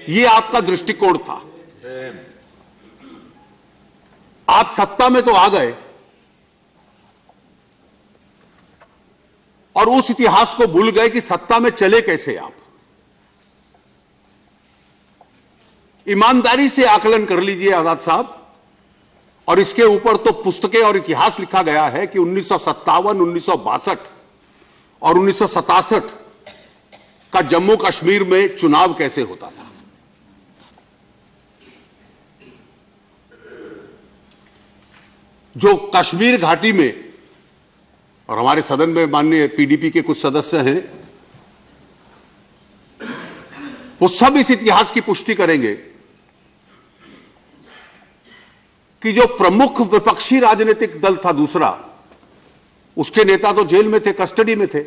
ये आपका दृष्टिकोण था। आप सत्ता में तो आ गए और उस इतिहास को भूल गए कि सत्ता में चले कैसे आप। ईमानदारी से आकलन कर लीजिए आजाद साहब, और इसके ऊपर तो पुस्तकें और इतिहास लिखा गया है कि 1957, 1962 और 1967 का जम्मू कश्मीर में चुनाव कैसे होता था। जो कश्मीर घाटी में, और हमारे सदन में माननीय पीडीपी के कुछ सदस्य हैं, वो सब इस इतिहास की पुष्टि करेंगे कि जो प्रमुख विपक्षी राजनीतिक दल था दूसरा, उसके नेता तो जेल में थे, कस्टडी में थे।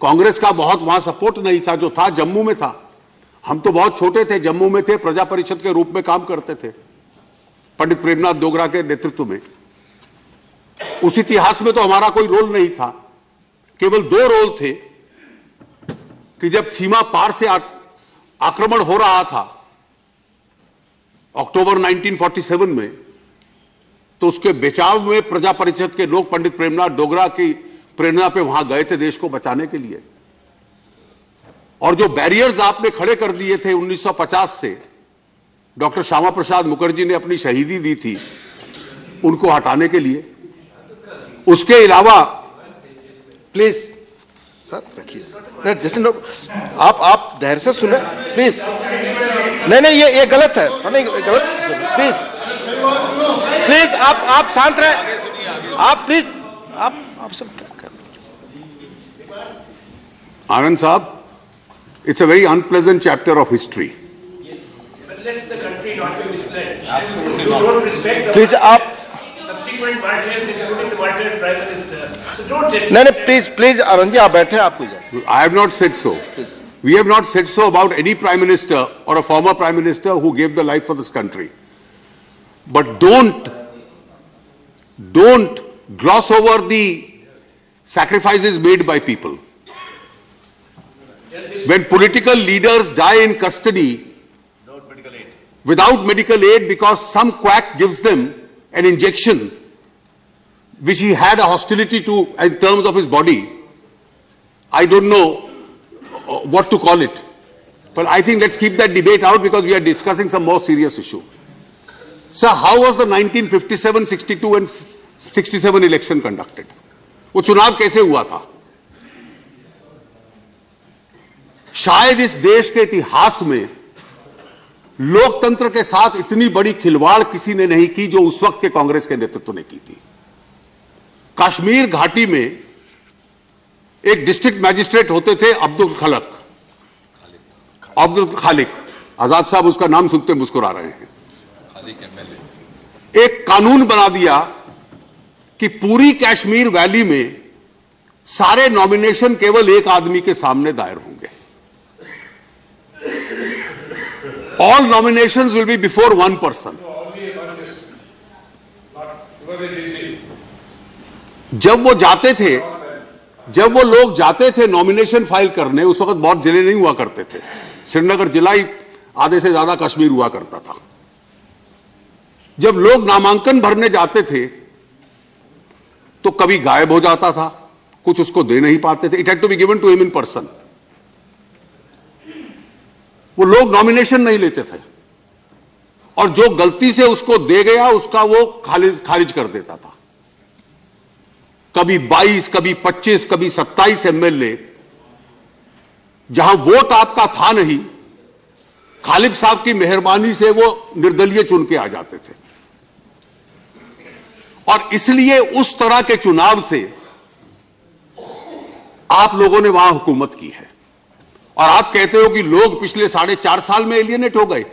कांग्रेस का बहुत वहां सपोर्ट नहीं था, जो था जम्मू में था। हम तो बहुत छोटे थे, जम्मू में थे, प्रजा परिषद के रूप में काम करते थे पंडित प्रेमनाथ डोगरा के नेतृत्व में। उस इतिहास में तो हमारा कोई रोल नहीं था, केवल दो रोल थे कि जब सीमा पार से आक्रमण हो रहा था अक्टूबर 1947 में, तो उसके बचाव में प्रजा परिषद के लोग पंडित प्रेमनाथ डोगरा की प्रेरणा पे वहां गए थे देश को बचाने के लिए। और जो बैरियर्स आपने खड़े कर दिए थे 1950 से, डॉक्टर श्यामा प्रसाद मुखर्जी ने अपनी शहीदी दी थी उनको हटाने के लिए। उसके अलावा प्लीज सर रखिए, आप धैर्य से सुने प्लीज। नहीं ये गलत है, नहीं गलत, प्लीज आप शांत रहे, आप प्लीज आप सब क्या कर। आनंद साहब, it's a very unpleasant chapter of history. Please आप नहीं प्लीज आनंद जी आप बैठे, आप कुछ। I have not said so. We have not said so about any prime minister or a former prime minister who gave the life for this country. But don't gloss over the sacrifices made by people. When political leaders die in custody without medical aid because some quack gives them an injection which he had a hostility to in terms of his body, I don't know what to call it. But I think let's keep that debate out because we are discussing some more serious issue. Sir, how was the 1957, 62 and 67 election conducted? वो चुनाव कैसे हुआ था? शायद इस देश के इतिहास में लोकतंत्र के साथ इतनी बड़ी खिलवाड़ किसी ने नहीं की जो उस वक्त के कांग्रेस के नेतृत्व ने की थी। कश्मीर घाटी में एक डिस्ट्रिक्ट मैजिस्ट्रेट होते थे अब्दुल खालिक। आजाद साहब उसका नाम सुनते मुस्कुरा रहे हैं। एक कानून बना दिया कि पूरी कश्मीर वैली में सारे नॉमिनेशन केवल एक आदमी के सामने दायर होंगे। All nominations will be before one person. जब वो लोग जाते थे नॉमिनेशन फाइल करने, उस वक्त बहुत जिले नहीं हुआ करते थे, श्रीनगर जिला ही आधे से ज्यादा कश्मीर हुआ करता था। जब लोग नामांकन भरने जाते थे तो कभी गायब हो जाता था, कुछ उसको दे नहीं पाते थे। It had to be given to him in person. वो लोग नॉमिनेशन नहीं लेते थे और जो गलती से उसको दे गया उसका वो खारिज कर देता था। कभी 22, कभी 25, कभी 27 एमएलए, जहां वोट आपका था नहीं, खालिद साहब की मेहरबानी से वो निर्दलीय चुन के आ जाते थे। और इसलिए उस तरह के चुनाव से आप लोगों ने वहां हुकूमत की है। और आप कहते हो कि लोग पिछले 4.5 साल में एलियनेट हो गए।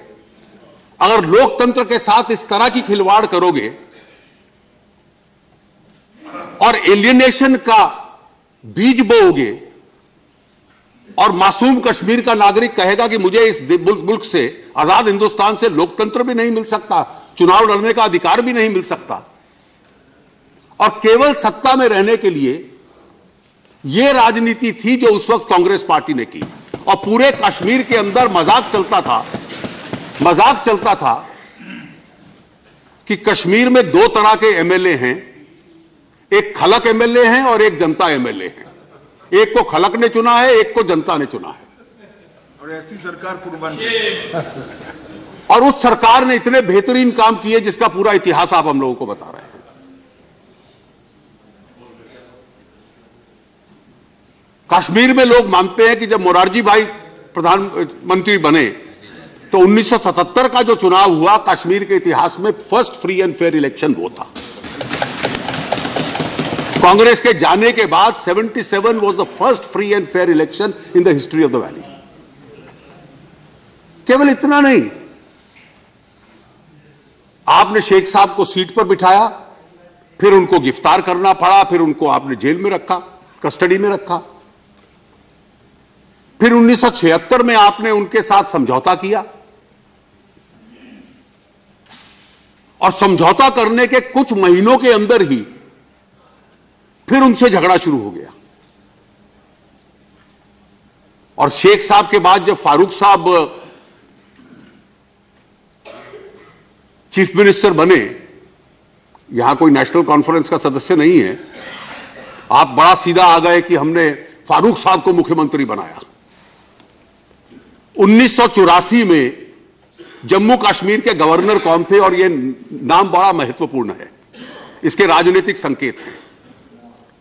अगर लोकतंत्र के साथ इस तरह की खिलवाड़ करोगे और एलियनेशन का बीज बोओगे और मासूम कश्मीर का नागरिक कहेगा कि मुझे इस मुल्क से, आजाद हिंदुस्तान से लोकतंत्र भी नहीं मिल सकता, चुनाव लड़ने का अधिकार भी नहीं मिल सकता, और केवल सत्ता में रहने के लिए यह राजनीति थी जो उस वक्त कांग्रेस पार्टी ने की। और पूरे कश्मीर के अंदर मजाक चलता था कि कश्मीर में दो तरह के एमएलए हैं, एक खलक एमएलए हैं और एक जनता एमएलए हैं। एक को खलक ने चुना है, एक को जनता ने चुना है, और ऐसी सरकार कुर्बान। और उस सरकार ने इतने बेहतरीन काम किए जिसका पूरा इतिहास आप हम लोगों को बता रहे हैं। कश्मीर में लोग मानते हैं कि जब मोरारजी भाई प्रधानमंत्री बने तो 1977 का जो चुनाव हुआ कश्मीर के इतिहास में first free and fair election वो था। कांग्रेस के जाने के बाद 77 was the first free and fair election in the history of the valley. केवल इतना नहीं, आपने शेख साहब को सीट पर बिठाया, फिर उनको गिरफ्तार करना पड़ा, फिर उनको आपने जेल में रखा, कस्टडी में रखा। फिर 1976 में आपने उनके साथ समझौता किया और समझौता करने के कुछ महीनों के अंदर ही फिर उनसे झगड़ा शुरू हो गया। और शेख साहब के बाद जब फारूक साहब चीफ मिनिस्टर बने, यहां कोई नेशनल कॉन्फ्रेंस का सदस्य नहीं है, आप बड़ा सीधा आ गए कि हमने फारूक साहब को मुख्यमंत्री बनाया। 1984 में जम्मू कश्मीर के गवर्नर कौन थे, और यह नाम बड़ा महत्वपूर्ण है, इसके राजनीतिक संकेत हैं।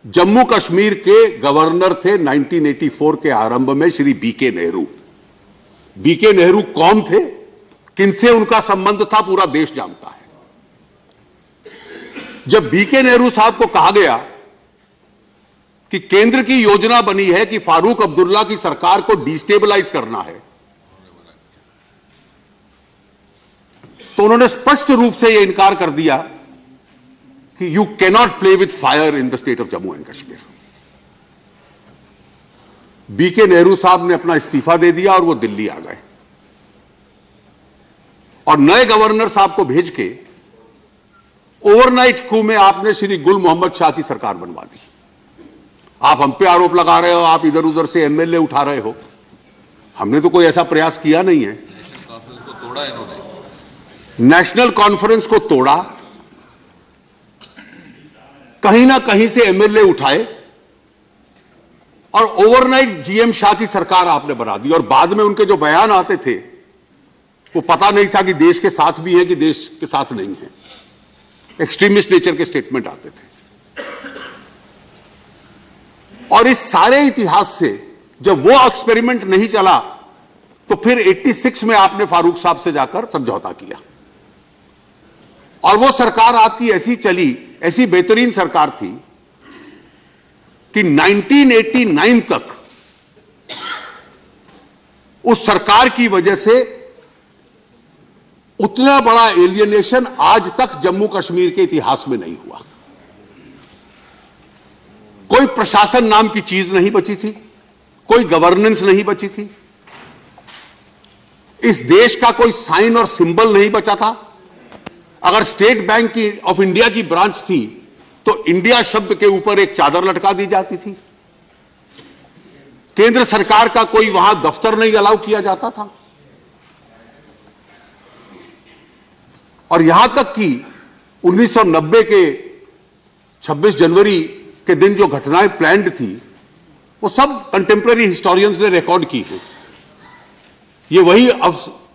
जम्मू कश्मीर के गवर्नर थे 1984 के आरंभ में श्री बीके नेहरू। बीके नेहरू कौन थे, किनसे उनका संबंध था, पूरा देश जानता है। जब बीके नेहरू साहब को कहा गया कि केंद्र की योजना बनी है कि फारूक अब्दुल्ला की सरकार को डिस्टेबलाइज करना है, तो उन्होंने स्पष्ट रूप से यह इनकार कर दिया कि you cannot play with fire in the state of Jammu and Kashmir. BK Nehru साहब ने अपना इस्तीफा दे दिया और वो दिल्ली आ गए और नए गवर्नर साहब को भेज के ओवरनाइट कू में आपने श्री गुल मोहम्मद शाह की सरकार बनवा दी। आप हम पे आरोप लगा रहे हो, आप इधर उधर से एमएलए उठा रहे हो, हमने तो कोई ऐसा प्रयास किया नहीं है। नेशनल कॉन्फ्रेंस को तोड़ा, कहीं ना कहीं से एमएलए उठाए और ओवरनाइट जीएम शाह की सरकार आपने बना दी। और बाद में उनके जो बयान आते थे वो पता नहीं था कि देश के साथ भी है कि देश के साथ नहीं है, एक्सट्रीमिस्ट नेचर के स्टेटमेंट आते थे। और इस सारे इतिहास से जब वो एक्सपेरिमेंट नहीं चला तो फिर 86 में आपने फारूक साहब से जाकर समझौता किया और वो सरकार आपकी ऐसी चली, ऐसी बेहतरीन सरकार थी कि 1989 तक उस सरकार की वजह से उतना बड़ा एलियनेशन आज तक जम्मू कश्मीर के इतिहास में नहीं हुआ। कोई प्रशासन नाम की चीज नहीं बची थी, कोई गवर्नेंस नहीं बची थी, इस देश का कोई साइन और सिंबल नहीं बचा था। अगर स्टेट बैंक की ऑफ इंडिया की ब्रांच थी तो इंडिया शब्द के ऊपर एक चादर लटका दी जाती थी। केंद्र सरकार का कोई वहां दफ्तर नहीं अलाउ किया जाता था। और यहां तक कि 1990 के 26 जनवरी के दिन जो घटनाएं प्लान्ड थी वो सब कंटेम्पररी हिस्टोरियंस ने रिकॉर्ड की है। ये वही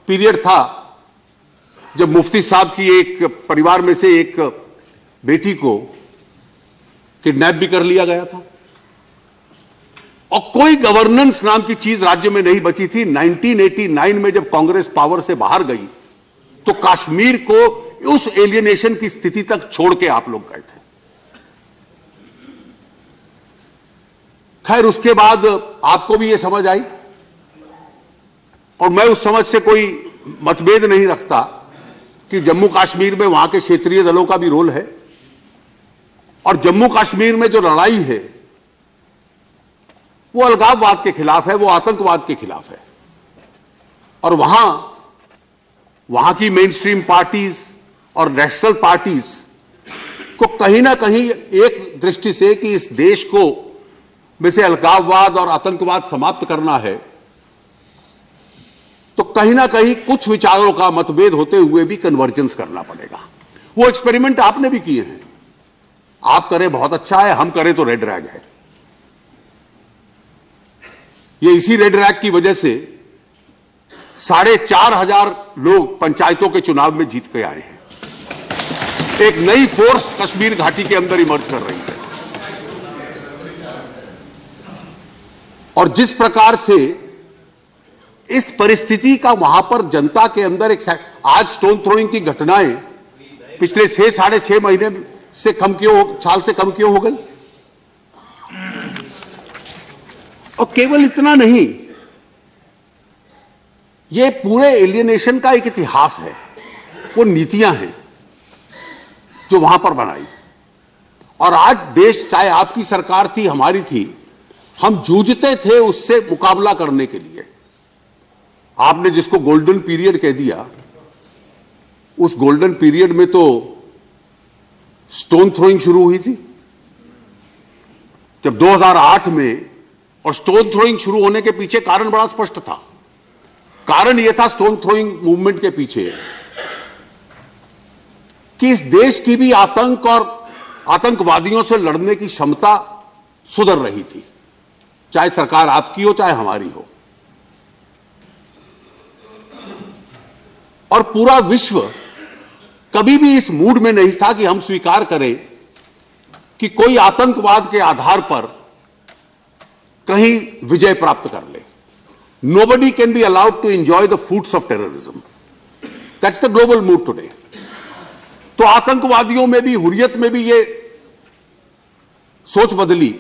पीरियड था जब मुफ्ती साहब की एक परिवार में से एक बेटी को किडनैप भी कर लिया गया था और कोई गवर्नेंस नाम की चीज राज्य में नहीं बची थी। 1989 में जब कांग्रेस पावर से बाहर गई तो कश्मीर को उस एलियनेशन की स्थिति तक छोड़ के आप लोग गए थे। खैर उसके बाद आपको भी यह समझ आई और मैं उस समझ से कोई मतभेद नहीं रखता कि जम्मू कश्मीर में वहां के क्षेत्रीय दलों का भी रोल है और जम्मू कश्मीर में जो लड़ाई है वो अलगाववाद के खिलाफ है, वो आतंकवाद के खिलाफ है। और वहां की मेन स्ट्रीम पार्टीज और नेशनल पार्टीज को कहीं ना कहीं एक दृष्टि से कि इस देश को में से अलगाववाद और आतंकवाद समाप्त करना है, तो कहीं ना कहीं कुछ विचारों का मतभेद होते हुए भी कन्वर्जेंस करना पड़ेगा। वो एक्सपेरिमेंट आपने भी किए हैं, आप करें बहुत अच्छा है, हम करें तो रेड रैग है। ये इसी रेड रैग की वजह से 4,500 लोग पंचायतों के चुनाव में जीत के आए हैं। एक नई फोर्स कश्मीर घाटी के अंदर इमर्ज कर रही है। और जिस प्रकार से इस परिस्थिति का वहां पर जनता के अंदर एक आज स्टोन थ्रोइंग की घटनाएं पिछले 6-6.5 महीने से कम साल से कम क्यों हो गई? और केवल इतना नहीं, ये पूरे एलियनेशन का एक इतिहास है, वो नीतियां हैं जो वहां पर बनाई। और आज देश, चाहे आपकी सरकार थी, हमारी थी, हम जूझते थे उससे मुकाबला करने के लिए। आपने जिसको गोल्डन पीरियड कह दिया, उस गोल्डन पीरियड में तो स्टोन थ्रोइंग शुरू हुई थी जब 2008 में। और स्टोन थ्रोइंग शुरू होने के पीछे कारण बड़ा स्पष्ट था। कारण यह था स्टोन थ्रोइंग मूवमेंट के पीछे कि इस देश की भी आतंक और आतंकवादियों से लड़ने की क्षमता सुधर रही थी, चाहे सरकार आपकी हो चाहे हमारी हो। और पूरा विश्व कभी भी इस मूड में नहीं था कि हम स्वीकार करें कि कोई आतंकवाद के आधार पर कहीं विजय प्राप्त कर ले। Nobody can be allowed to enjoy the fruits of terrorism. That's the global mood today. तो आतंकवादियों में भी, हुर्रियत में भी ये सोच बदली।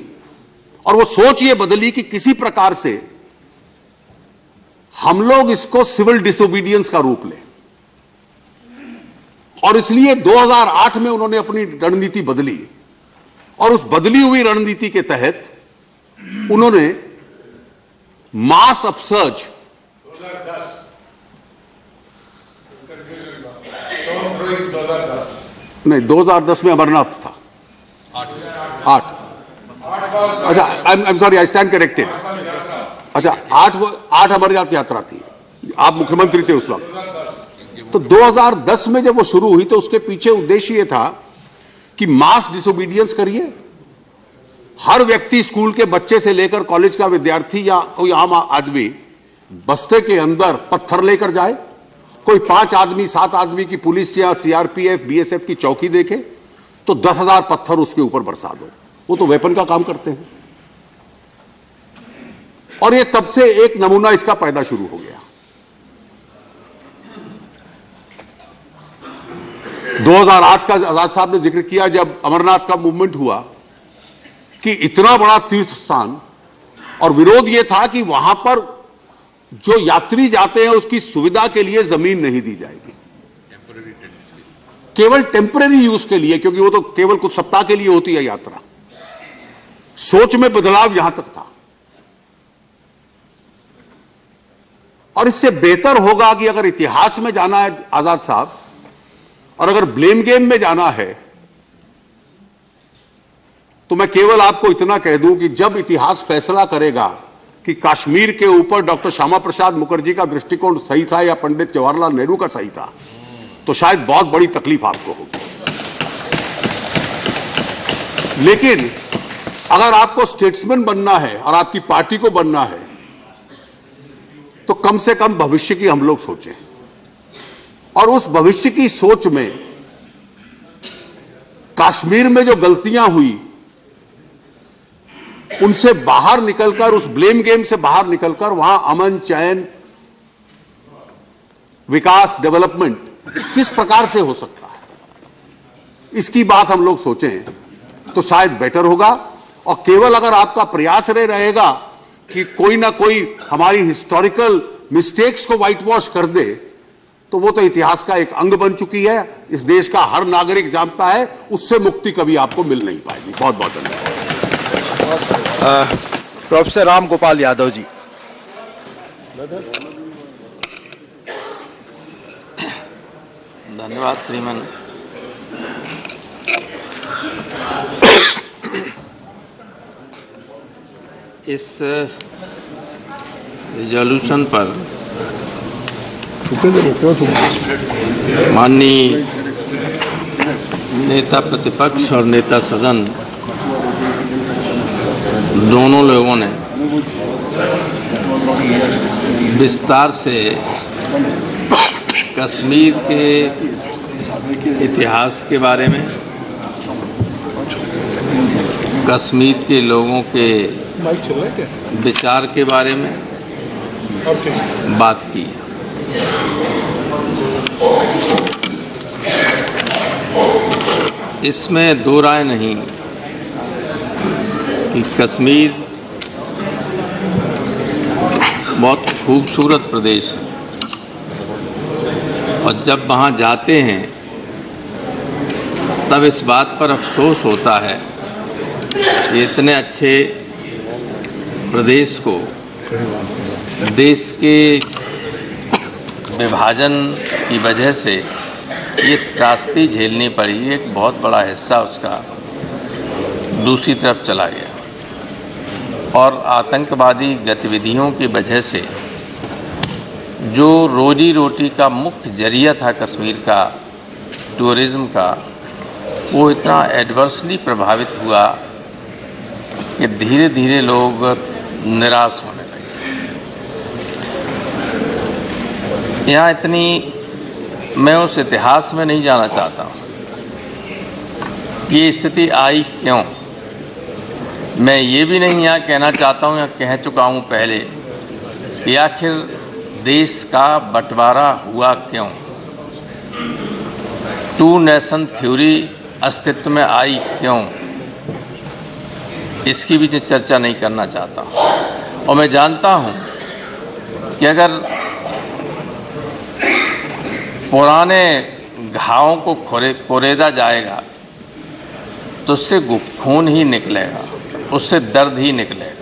और वो सोच ये बदली कि किसी प्रकार से हम लोग इसको सिविल डिसोबीडियंस का रूप लें। और इसलिए 2008 में उन्होंने अपनी रणनीति बदली। और उस बदली हुई रणनीति के तहत उन्होंने मास अपसर्ज, 2010 में अमरनाथ था, 8 अच्छा, I am sorry, I stand corrected. अच्छा, 8 अमरनाथ यात्रा थी, आप मुख्यमंत्री थे उस वक्त। तो 2010 में जब वो शुरू हुई तो उसके पीछे उद्देश्य ये था कि मास डिसोबीडियंस करिए। हर व्यक्ति, स्कूल के बच्चे से लेकर कॉलेज का विद्यार्थी या कोई आम आदमी बस्ते के अंदर पत्थर लेकर जाए। कोई 5 आदमी 7 आदमी की पुलिस या सीआरपीएफ बीएसएफ की चौकी देखे तो 10,000 पत्थर उसके ऊपर बरसा दो। वो तो वेपन का काम करते हैं। और ये तब से एक नमूना इसका पैदा शुरू हो गया। 2008 का आजाद साहब ने जिक्र किया जब अमरनाथ का मूवमेंट हुआ कि इतना बड़ा तीर्थ स्थान, और विरोध यह था कि वहां पर जो यात्री जाते हैं उसकी सुविधा के लिए जमीन नहीं दी जाएगी, केवल टेम्परेरी यूज के लिए, क्योंकि वो तो केवल कुछ सप्ताह के लिए होती है यात्रा। सोच में बदलाव यहां तक था। और इससे बेहतर होगा कि अगर इतिहास में जाना है आजाद साहब, और अगर ब्लेम गेम में जाना है, तो मैं केवल आपको इतना कह दूं कि जब इतिहास फैसला करेगा कि कश्मीर के ऊपर डॉक्टर श्यामा प्रसाद मुखर्जी का दृष्टिकोण सही था या पंडित जवाहरलाल नेहरू का सही था, तो शायद बहुत बड़ी तकलीफ आपको होगी। लेकिन अगर आपको स्टेट्समैन बनना है और आपकी पार्टी को बनना है, तो कम से कम भविष्य की हम लोग सोचें। और उस भविष्य की सोच में कश्मीर में जो गलतियां हुई उनसे बाहर निकलकर, उस ब्लेम गेम से बाहर निकलकर वहां अमन, चैन, विकास, डेवलपमेंट किस प्रकार से हो सकता है, इसकी बात हम लोग सोचें तो शायद बेटर होगा। और केवल अगर आपका प्रयास रहेगा कि कोई ना कोई हमारी हिस्टोरिकल मिस्टेक्स को व्हाइट वॉश कर दे, तो वो तो इतिहास का एक अंग बन चुकी है, इस देश का हर नागरिक जानता है, उससे मुक्ति कभी आपको मिल नहीं पाएगी। बहुत बहुत धन्यवाद। प्रोफेसर राम गोपाल यादव जी। धन्यवाद श्रीमान। इस रिजोल्यूशन पर माननीय नेता प्रतिपक्ष और नेता सदन दोनों लोगों ने विस्तार से कश्मीर के इतिहास के बारे में, कश्मीर के लोगों के विचार के बारे में बात की। इसमें दो राय नहीं कि कश्मीर बहुत खूबसूरत प्रदेश है और जब वहाँ जाते हैं तब इस बात पर अफसोस होता है कि इतने अच्छे प्रदेश को देश के विभाजन की वजह से ये त्रासदी झेलनी पड़ी। एक बहुत बड़ा हिस्सा उसका दूसरी तरफ चला गया और आतंकवादी गतिविधियों की वजह से जो रोजी रोटी का मुख्य जरिया था कश्मीर का, टूरिज़्म का, वो इतना एडवर्सली प्रभावित हुआ कि धीरे धीरे लोग निराश होने लगे। यहाँ इतनी मैं उस इतिहास में नहीं जाना चाहता हूँ कि ये स्थिति आई क्यों। मैं ये भी नहीं यहाँ कहना चाहता हूँ या कह चुका हूँ पहले कि आखिर देश का बंटवारा हुआ क्यों, टू नेशन थ्योरी अस्तित्व में आई क्यों, इसकी भी चर्चा नहीं करना चाहता। और मैं जानता हूँ कि अगर पुराने घावों को कोरेदा जाएगा तो उससे खून ही निकलेगा, उससे दर्द ही निकलेगा।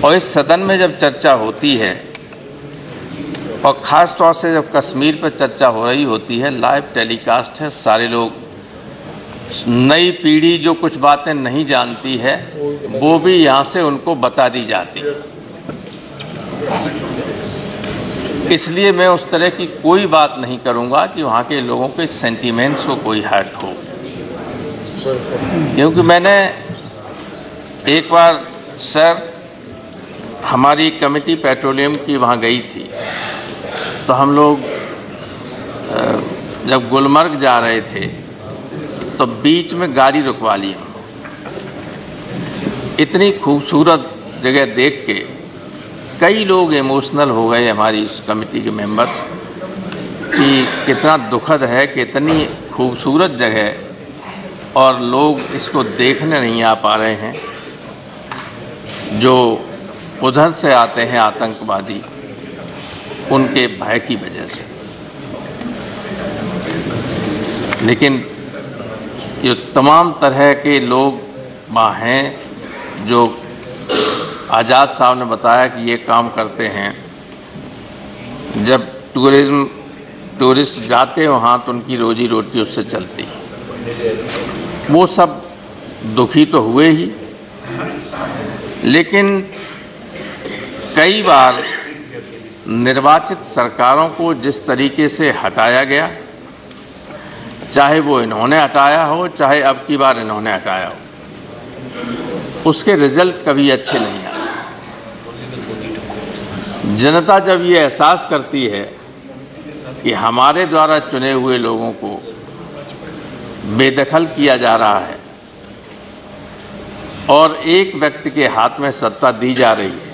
और इस सदन में जब चर्चा होती है और ख़ास तौर से जब कश्मीर पर चर्चा हो रही होती है, लाइव टेलीकास्ट है, सारे लोग, नई पीढ़ी जो कुछ बातें नहीं जानती है वो भी यहाँ से उनको बता दी जाती है। इसलिए मैं उस तरह की कोई बात नहीं करूँगा कि वहाँ के लोगों के सेंटीमेंट्स को कोई हर्ट हो, क्योंकि मैंने एक बार सर हमारी कमेटी पेट्रोलियम की वहाँ गई थी तो हम लोग जब गुलमर्ग जा रहे थे तो बीच में गाड़ी रुकवा ली हम। इतनी खूबसूरत जगह देख के कई लोग इमोशनल हो गए, हमारी इस कमेटी के मेंबर्स, कि कितना दुखद है कि इतनी खूबसूरत जगह और लोग इसको देखने नहीं आ पा रहे हैं जो उधर से आते हैं आतंकवादी, उनके भय की वजह से। लेकिन ये तमाम तरह के लोग वहाँ हैं जो आज़ाद साहब ने बताया कि ये काम करते हैं। जब टूरिस्ट जाते हैं वहाँ तो उनकी रोजी रोटी उससे चलती है। वो सब दुखी तो हुए ही, लेकिन कई बार निर्वाचित सरकारों को जिस तरीके से हटाया गया, चाहे वो इन्होंने हटाया हो चाहे अब की बार इन्होंने हटाया हो, उसके रिजल्ट कभी अच्छे नहीं आए। जनता जब ये एहसास करती है कि हमारे द्वारा चुने हुए लोगों को बेदखल किया जा रहा है और एक व्यक्ति के हाथ में सत्ता दी जा रही है,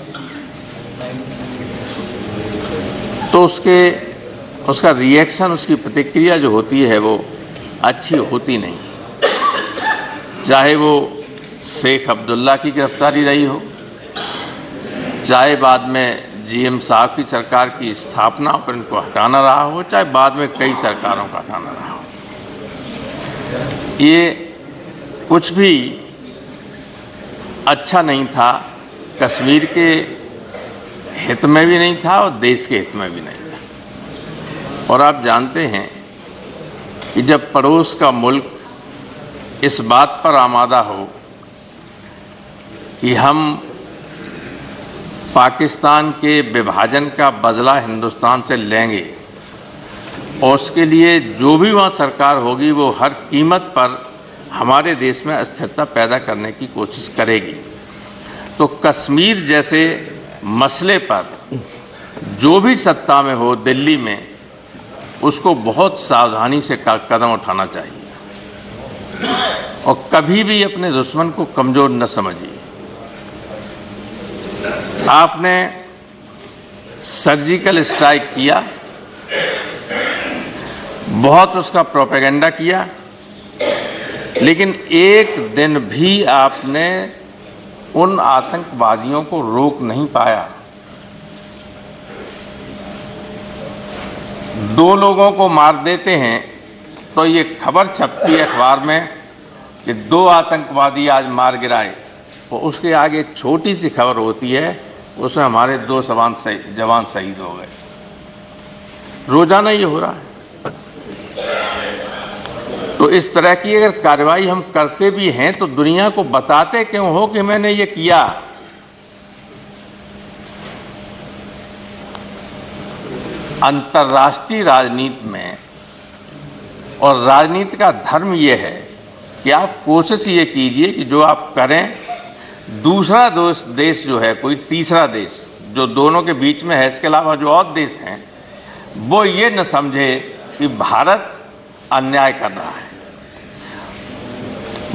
तो उसका रिएक्शन, उसकी प्रतिक्रिया जो होती है वो अच्छी होती नहीं। चाहे वो शेख अब्दुल्ला की गिरफ्तारी रही हो, चाहे बाद में जीएम साहब की सरकार की स्थापना पर इनको हटाना रहा हो, चाहे बाद में कई सरकारों का हटाना रहा हो, ये कुछ भी अच्छा नहीं था। कश्मीर के हित में भी नहीं था और देश के हित में भी नहीं था। और आप जानते हैं कि जब पड़ोस का मुल्क इस बात पर आमादा हो कि हम पाकिस्तान के विभाजन का बदला हिंदुस्तान से लेंगे और उसके लिए जो भी वहाँ सरकार होगी वो हर कीमत पर हमारे देश में अस्थिरता पैदा करने की कोशिश करेगी। तो कश्मीर जैसे मसले पर जो भी सत्ता में हो दिल्ली में, उसको बहुत सावधानी से कदम उठाना चाहिए और कभी भी अपने दुश्मन को कमज़ोर न समझिए। आपने सर्जिकल स्ट्राइक किया, बहुत उसका प्रोपेगेंडा किया, लेकिन एक दिन भी आपने उन आतंकवादियों को रोक नहीं पाया। 2 लोगों को मार देते हैं तो ये खबर छपती है अखबार में कि 2 आतंकवादी आज मार गिराए, तो उसके आगे एक छोटी सी खबर होती है, उसमें हमारे 2 जवान शहीद हो गए। रोजाना ये हो रहा है। तो इस तरह की अगर कार्रवाई हम करते भी हैं तो दुनिया को बताते क्यों हो कि मैंने ये किया। अंतर्राष्ट्रीय राजनीति में और राजनीति का धर्म ये है कि आप कोशिश ये कीजिए कि जो आप करें, दूसरा देश जो है, कोई तीसरा देश जो दोनों के बीच में है, इसके अलावा जो और देश हैं, वो ये न समझे कि भारत अन्याय कर रहा है,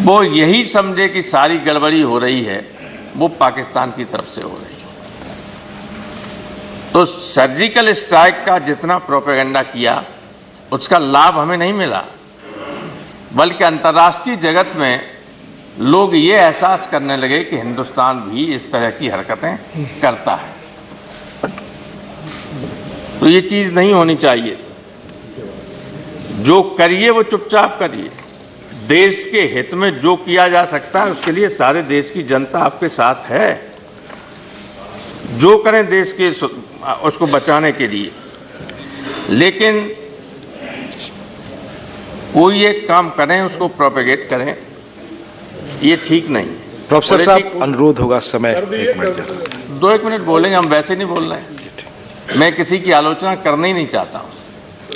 वो यही समझे कि सारी गड़बड़ी हो रही है वो पाकिस्तान की तरफ से हो रही है। तो सर्जिकल स्ट्राइक का जितना प्रोपेगेंडा किया उसका लाभ हमें नहीं मिला, बल्कि अंतर्राष्ट्रीय जगत में लोग ये एहसास करने लगे कि हिंदुस्तान भी इस तरह की हरकतें करता है। तो ये चीज़ नहीं होनी चाहिए। जो करिए वो चुपचाप करिए। देश के हित में जो किया जा सकता है उसके लिए सारे देश की जनता आपके साथ है। जो करें देश के उसको बचाने के लिए, लेकिन कोई एक काम करें उसको प्रोपेगेट करें, ये ठीक नहीं है। प्रोफेसर साहब, अनुरोध होगा समय 1 मिनट 2-1 मिनट बोलेंगे, हम वैसे नहीं बोल रहे हैं। मैं किसी की आलोचना करना ही नहीं चाहता हूँ।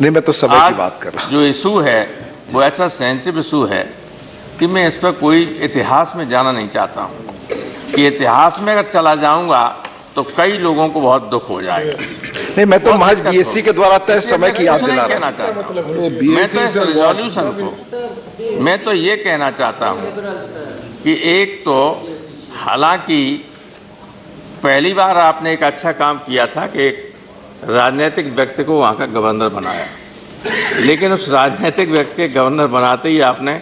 नहीं, मैं तो समय की बात कर रहा हूँ। जो इशू है वो ऐसा सेंसिटिव इशू है कि मैं इस पर कोई इतिहास में जाना नहीं चाहता हूँ कि इतिहास में अगर चला जाऊंगा तो कई लोगों को बहुत दुख हो जाएगा। नहीं, मैं तो महज बीएससी के द्वारा तय समय की याद दिला रहा हूं। मैं तो इस रिजोल्यूशन को मैं तो ये कहना चाहता हूँ कि एक तो हालांकि पहली बार आपने एक अच्छा काम किया था कि एक राजनीतिक व्यक्ति को वहाँ का गवर्नर बनाया, लेकिन उस राजनीतिक व्यक्ति के गवर्नर बनाते ही आपने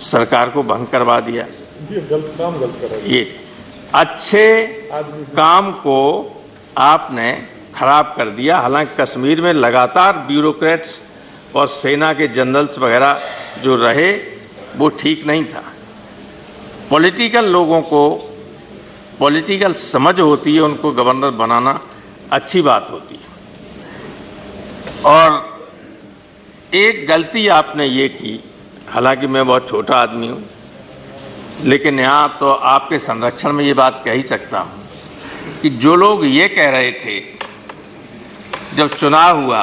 सरकार को भंग करवा दिया। ये अच्छे काम को आपने खराब कर दिया। हालांकि कश्मीर में लगातार ब्यूरोक्रेट्स और सेना के जनरल्स वगैरह जो रहे वो ठीक नहीं था। पॉलिटिकल लोगों को पॉलिटिकल समझ होती है, उनको गवर्नर बनाना अच्छी बात होती है। और एक गलती आपने ये की, हालांकि मैं बहुत छोटा आदमी हूँ, लेकिन यहाँ तो आपके संरक्षण में ये बात कह ही सकता हूँ कि जो लोग ये कह रहे थे जब चुनाव हुआ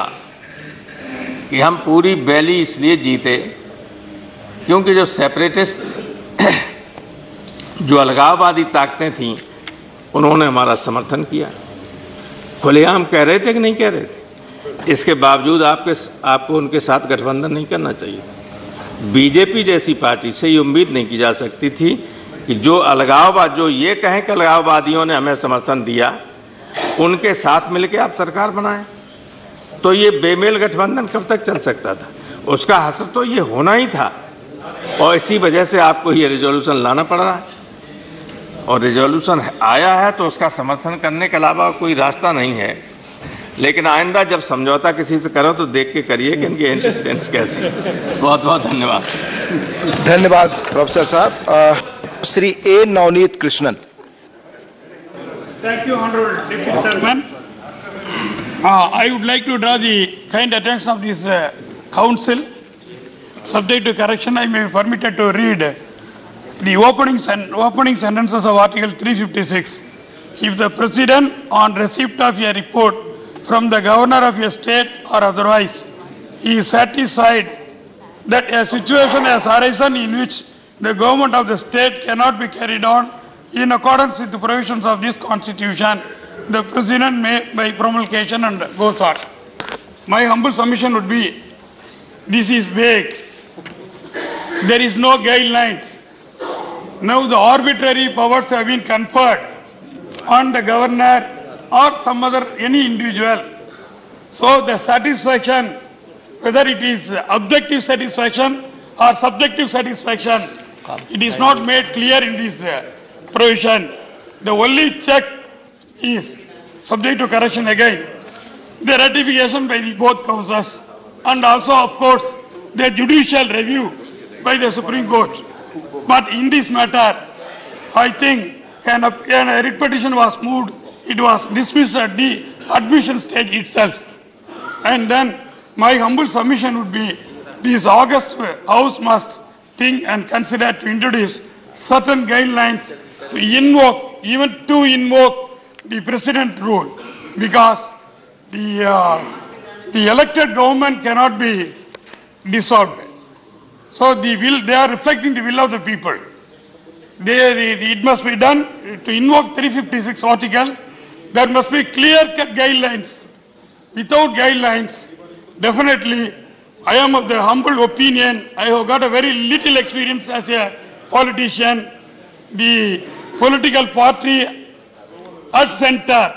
कि हम पूरी वैली इसलिए जीते क्योंकि जो सेपरेटिस्ट जो अलगाववादी ताकतें थीं उन्होंने हमारा समर्थन किया। खुलेआम कह रहे थे कि नहीं कह रहे थे? इसके बावजूद आपको उनके साथ गठबंधन नहीं करना चाहिए। बीजेपी जैसी पार्टी से ये उम्मीद नहीं की जा सकती थी कि जो अलगाववाद जो ये कहें कि अलगाववादियों ने हमें समर्थन दिया, उनके साथ मिलकर आप सरकार बनाएं। तो ये बेमेल गठबंधन कब तक चल सकता था? उसका हसर तो ये होना ही था, और इसी वजह से आपको ये रिजोल्यूशन लाना पड़ रहा है। और रिजोल्यूशन आया है तो उसका समर्थन करने के अलावा कोई रास्ता नहीं है। लेकिन आइंदा जब समझौता किसी से करो तो देख के करिए कि इनकी इंटेलिजेंस कैसी है। बहुत बहुत धन्यवाद। धन्यवाद प्रोफेसर साहब। श्री ए Navneet Krishnan. Thank you, Honorable Deputy Chairman. I would like to draw the kind attention of this Council. Subject to correction, I may be permitted to read the opening sentences of Article 356. if the President, on receipt of a report from the Governor of a state or otherwise, is satisfied that a situation has arisen in which the government of the state cannot be carried on in accordance with the provisions of this Constitution, the President may, by promulgation, and goes on. My humble submission would be, this is vague. There is no guidelines. Now the arbitrary powers have been conferred on the governor or some other, any individual. So the satisfaction, whether it is objective satisfaction or subjective satisfaction, it is not made clear in this provision. The only check is subject to correction again, the ratification by the both houses, and also, of course, the judicial review by the Supreme Court. But in this matter, I think a writ petition was moved, it was dismissed at the admission stage itself. And then my humble submission would be, this August House must think and consider to introduce certain guidelines to invoke, even to invoke the President rule, because the elected government cannot be dissolved. So they are reflecting the will of the people. It must be done to invoke 356 article. There must be clear-cut guidelines. Without guidelines, definitely, I am of the humble opinion, I have got a very little experience as a politician. The political party at center,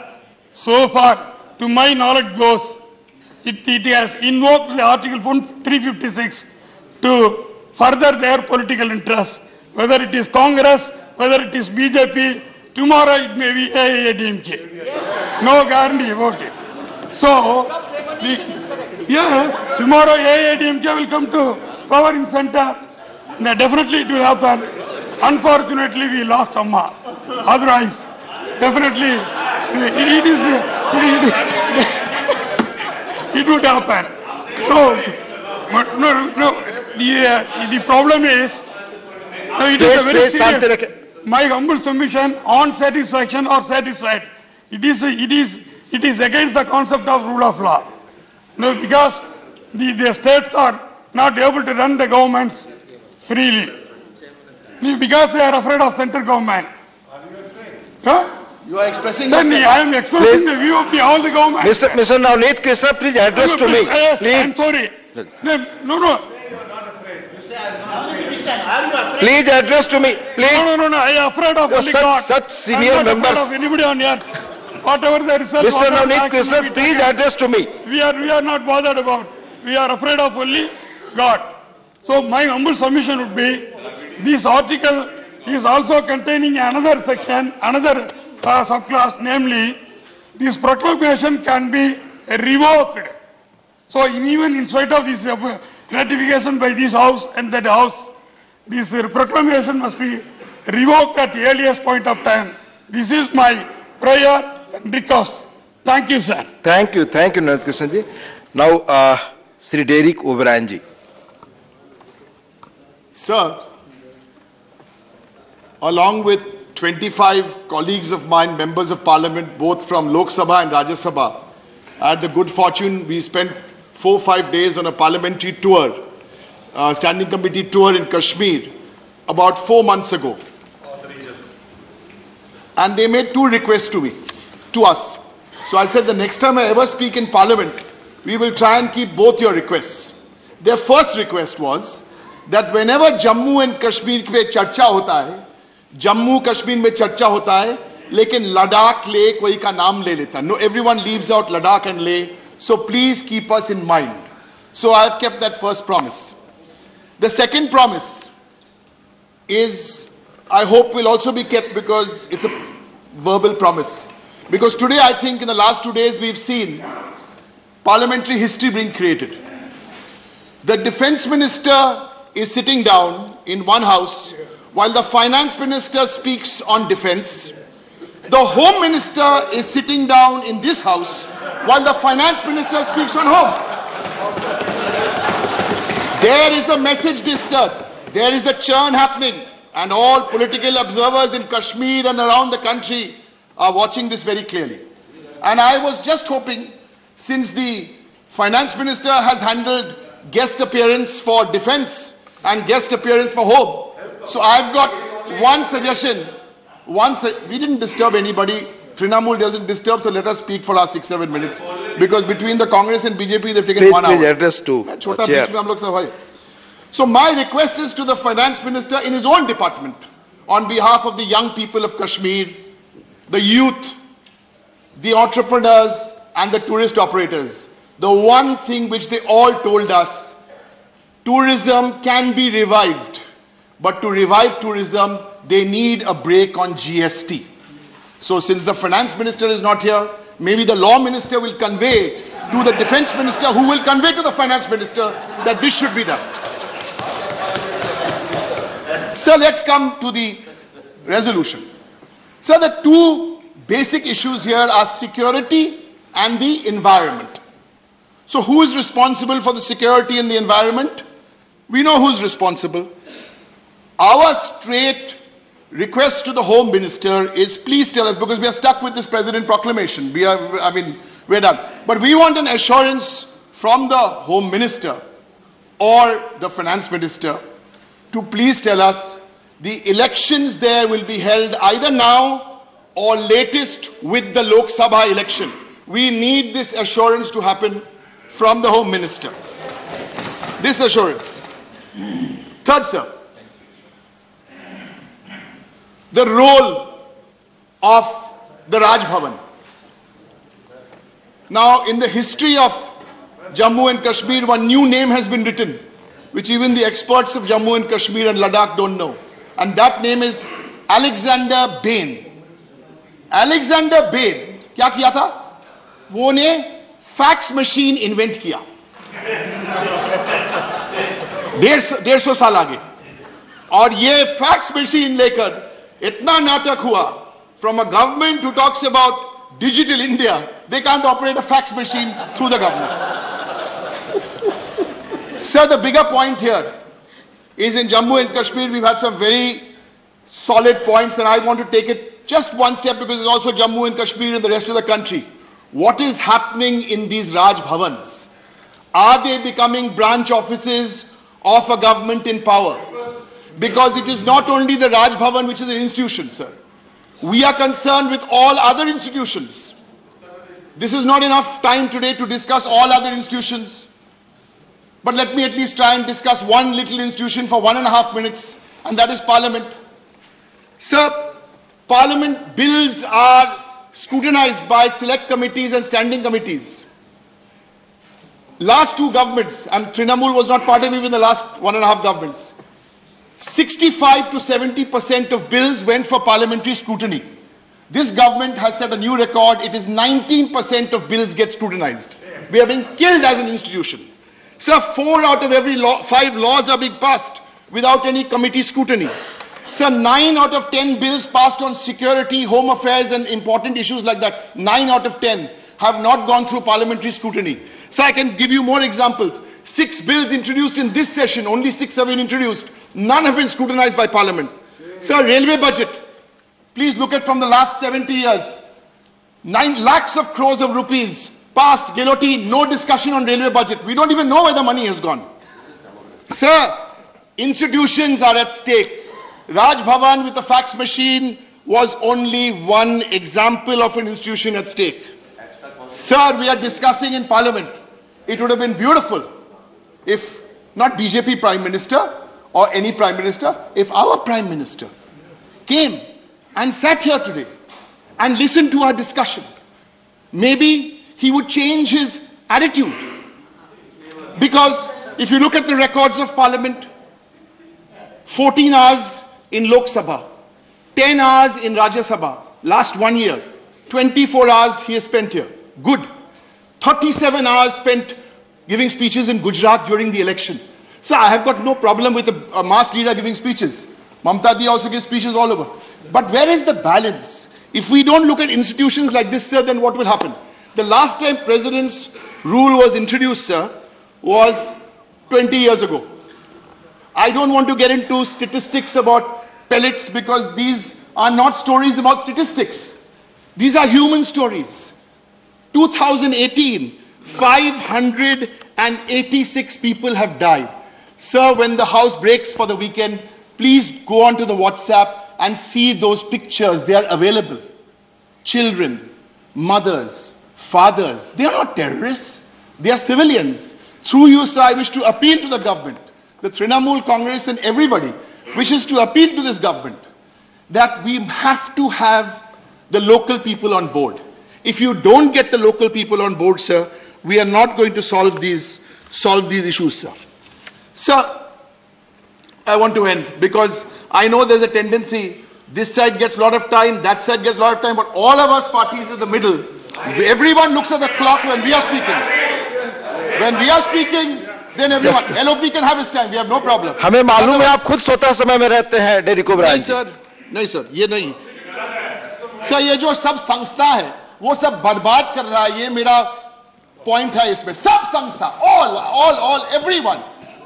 so far, to my knowledge goes, it has invoked the Article 356 to further their political interests. Whether it is Congress, whether it is BJP, tomorrow it may be AIADMK. No guarantee about it. So, tomorrow AIADMK will come to power in center. Now, definitely it will happen. Unfortunately, we lost Amma. Otherwise, definitely it would happen. So, the problem is, it is a very serious. My humble submission on satisfaction or satisfied, it is against the concept of rule of law. No, because the states are not able to run the governments freely. Because they are afraid of central government. Huh? You are expressing Then I am expressing the view of all the government. Mr. Navneet Krishna, please address to me. Yes, Please. I'm sorry. No. Please address to me. Please. No. I am afraid of only God. Such senior I'm not members. afraid of anybody on earth. Whatever the result. Mr. Navneet Krishna, please address to me. We are not bothered about. We are afraid of only God. So my humble submission would be, this article is also containing another section, another subclass, namely, this proclamation can be revoked. So even in spite of this ratification by this house and that house, this proclamation must be revoked at the earliest point of time. This is my prayer and request. Thank you, sir. Thank you, Navneet Krishna ji. Now, Sri Derek O'Brien ji. Sir, along with 25 colleagues of mine, members of parliament, both from Lok Sabha and Rajya Sabha, I had the good fortune, we spent 4 or 5 days on a parliamentary tour, standing committee tour in Kashmir, about 4 months ago. And they made 2 requests to us. So I said, the next time I ever speak in parliament, we will try and keep both your requests. Their first request was that whenever Jammu and Kashmir पे चर्चा होता है, जम्मू कश्मीर में चर्चा होता है, लेकिन लद्दाख ले कोई का नाम ले लेता. No, everyone leaves out Ladakh and Leh. So please keep us in mind. So I have kept that first promise. The second promise is, I hope will also be kept because it's a verbal promise. Because today I think in the last 2 days we've seen parliamentary history being created. The defense minister is sitting down in one house while the finance minister speaks on defense. The home minister is sitting down in this house while the finance minister speaks on home. There is a message this, sir. There is a churn happening, and all political observers in Kashmir and around the country are watching this very clearly. And I was just hoping, since the finance minister has handled guest appearance for defense and guest appearance for home, so I've got one suggestion. We didn't disturb anybody. Trinamool doesn't disturb, so let us speak for our 6-7 minutes. Because between the Congress and BJP, they've taken 1 hour. Please address to chair. So my request is to the finance minister in his own department, on behalf of the young people of Kashmir, the youth, the entrepreneurs and the tourist operators. The one thing which they all told us, tourism can be revived, but to revive tourism, they need a break on GST. So since the finance minister is not here, maybe the law minister will convey to the defense minister, who will convey to the finance minister that this should be done. So let's come to the resolution. So the two basic issues here are security and the environment. So who is responsible for the security and the environment? We know who's responsible. Our straight request to the Home Minister is, please tell us, because we are stuck with this President proclamation. We're done. But we want an assurance from the Home Minister or the Finance Minister to please tell us the elections there will be held either now or latest with the Lok Sabha election. We need this assurance to happen from the Home Minister. This assurance. Third, sir, the role of the Raj Bhavan. Now, in the history of Jammu and Kashmir, one new name has been written, which even the experts of Jammu and Kashmir and Ladakh don't know. And that name is Alexander Bain. Alexander Bain, क्या किया था? वो ने fax machine invent किया. 150 साल आगे. और ये fax machine लेकर इतना नाटक हुआ, from a government who talks about digital India, they can't operate a fax machine through the government. Sir, the bigger point here is in Jammu and Kashmir, we've had some very solid points, and I want to take it just one step because it's also Jammu and Kashmir and the rest of the country. What is happening in these Raj Bhavans? Are they becoming branch offices of a government in power? Because it is not only the Raj Bhavan which is an institution, sir. We are concerned with all other institutions. This is not enough time today to discuss all other institutions. But let me at least try and discuss one little institution for 1.5 minutes, and that is Parliament. Sir, Parliament bills are scrutinized by select committees and standing committees. Last two governments, and Trinamool was not part of even the last 1.5 governments, 65 to 70% of bills went for parliamentary scrutiny. This government has set a new record. It is 19% of bills get scrutinized. We are being killed as an institution. Sir, 4 out of every 5 laws are being passed without any committee scrutiny. Sir, 9 out of 10 bills passed on security, home affairs and important issues like that, 9 out of 10 have not gone through parliamentary scrutiny. So I can give you more examples. 6 bills introduced in this session, only 6 have been introduced. None have been scrutinized by Parliament. Sir, railway budget. Please look at from the last 70 years. 9 lakhs of crores of rupees passed, guillotine, no discussion on railway budget. We don't even know where the money has gone. Sir, institutions are at stake. Raj Bhavan with the fax machine was only one example of an institution at stake. Sir, we are discussing in Parliament. It would have been beautiful if not BJP Prime Minister or any Prime Minister, if our Prime Minister came and sat here today and listened to our discussion. Maybe he would change his attitude. Because if you look at the records of Parliament, 14 hours in Lok Sabha, 10 hours in Rajya Sabha, last 1 year, 24 hours he has spent here. Good. 37 hours spent giving speeches in Gujarat during the election. Sir, I have got no problem with a mass leader giving speeches. Mamta Di also gives speeches all over. But where is the balance? If we don't look at institutions like this, sir, then what will happen? The last time President's rule was introduced, sir, was 20 years ago. I don't want to get into statistics about pellets because these are not stories about statistics. These are human stories. 2018, 586 people have died. Sir, when the House breaks for the weekend, please go on to the WhatsApp and see those pictures. They are available. Children, mothers, fathers, they are not terrorists. They are civilians. Through you, sir, I wish to appeal to the government. The Trinamool Congress and everybody wishes to appeal to this government that we have to have the local people on board. If you don't get the local people on board, sir, we are not going to solve these issues, sir. Sir, I want to end because I know there's a tendency, this side gets a lot of time, that side gets a lot of time, but all of us parties in the middle, everyone looks at the clock when we are speaking. When we are speaking, then everyone, LOP can have his time, we have no problem. हमें मालूम है आप खुद स्वतः समय में रहते हैं डेरिक ओब्रायन। नहीं सर, ये नहीं सर, ये जो सब संस्था है वो सब बर्बाद कर रहा है, ये मेरा पॉइंट है इसमें। सब संस्था, all everyone,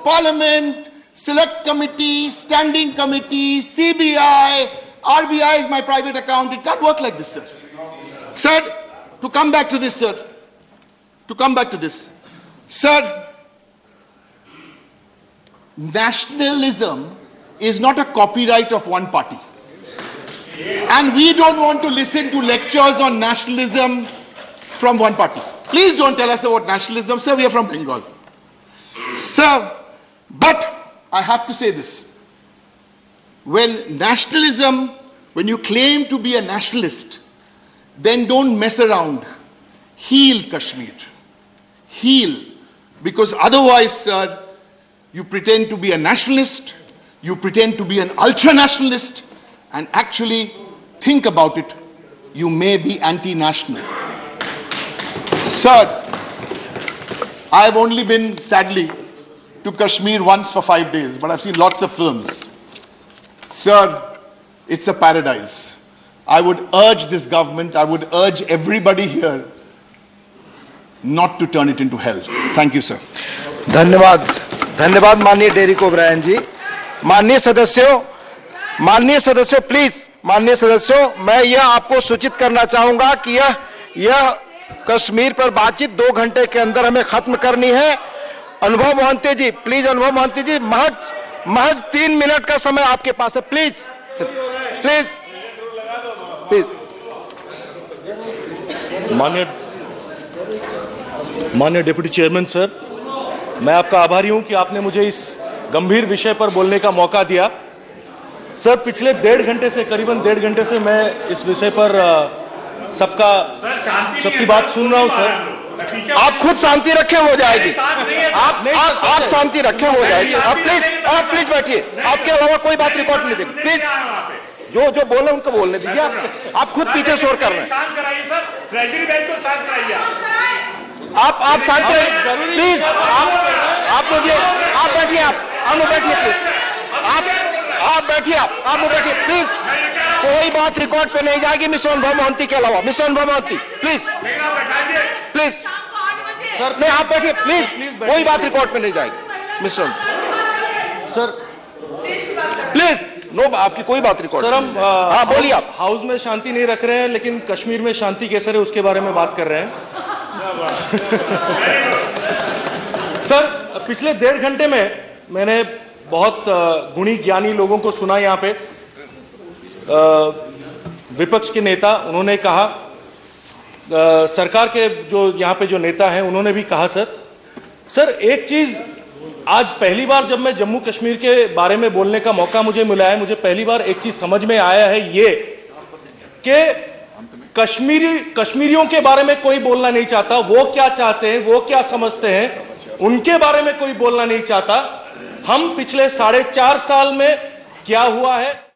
parliament, select committee, standing committee, CBI, RBI is my private account. It can't work like this, sir. Sir, to come back to this, sir, sir, nationalism is not a copyright of one party. And we don't want to listen to lectures on nationalism from one party. Please don't tell us about nationalism, sir, we are from Bengal. Sir, but I have to say this. When nationalism, when you claim to be a nationalist, then don't mess around. Heal Kashmir. Heal. Because otherwise, sir, you pretend to be a nationalist, you pretend to be an ultra-nationalist, and actually think about it, you may be anti-national. Sir, I have only been, sadly, to Kashmir once for 5 days, but I've seen lots of films. Sir, it's a paradise. I would urge this government, I would urge everybody here not to turn it into hell. Thank you, sir. धन्यवाद, धन्यवाद माननीय Derek O'Brien जी। माननीय सदस्यों please, माननीय सदस्यों, मैं यह आपको सूचित करना चाहूंगा कि यह कश्मीर पर बातचीत 2 घंटे के अंदर हमें खत्म करनी है। अनुभव मोहंती जी, प्लीज, अनुभव मोहंती जी, महज 3 मिनट का समय आपके पास है, प्लीज प्लीज प्लीज। माननीय डिप्टी चेयरमैन सर, मैं आपका आभारी हूं कि आपने मुझे इस गंभीर विषय पर बोलने का मौका दिया। सर, पिछले करीबन 1.5 घंटे से मैं इस विषय पर सबकी बात सुन रहा हूं सर। आप खुद शांति रखें, हो जाएगी। आप शांति रखें, हो जाएगी। आप प्लीज बैठिए, आपके अलावा कोई बात रिकॉर्ड नहीं देगी। प्लीज, जो बोले उनको बोलने दीजिए। आप खुद पीछे शोर कर रहे हैं। आप शांत रहिए प्लीज। आप बैठिए, आप बैठिए प्लीज। आप बैठिए प्लीज। कोई बात रिकॉर्ड पे नहीं जाएगी मिस्टर अनुभव मोहंती के अलावा। मिस्टर अनुभव मोहंती प्लीज सर, नहीं, आप बैठिए प्लीज। कोई बात रिकॉर्ड पे नहीं जाएगी मिस्टर सर, प्लीज। नो, आपकी कोई बात रिकॉर्ड सर। हम हाँ बोलिए। आप हाउस में शांति नहीं रख रहे हैं, लेकिन कश्मीर में शांति कैसे रहे उसके बारे में बात कर रहे हैं। सर, पिछले 1.5 घंटे में मैंने बहुत गुणी ज्ञानी लोगों को सुना। यहाँ पे विपक्ष के नेता, उन्होंने कहा, सरकार के जो यहाँ पे जो नेता हैं उन्होंने भी कहा। सर एक चीज आज पहली बार जब मैं जम्मू कश्मीर के बारे में बोलने का मौका मुझे मिला है, मुझे पहली बार एक चीज समझ में आया है, ये कि कश्मीरियों के बारे में कोई बोलना नहीं चाहता। वो क्या चाहते हैं, वो क्या समझते हैं, उनके बारे में कोई बोलना नहीं चाहता। हम पिछले 4.5 साल में क्या हुआ है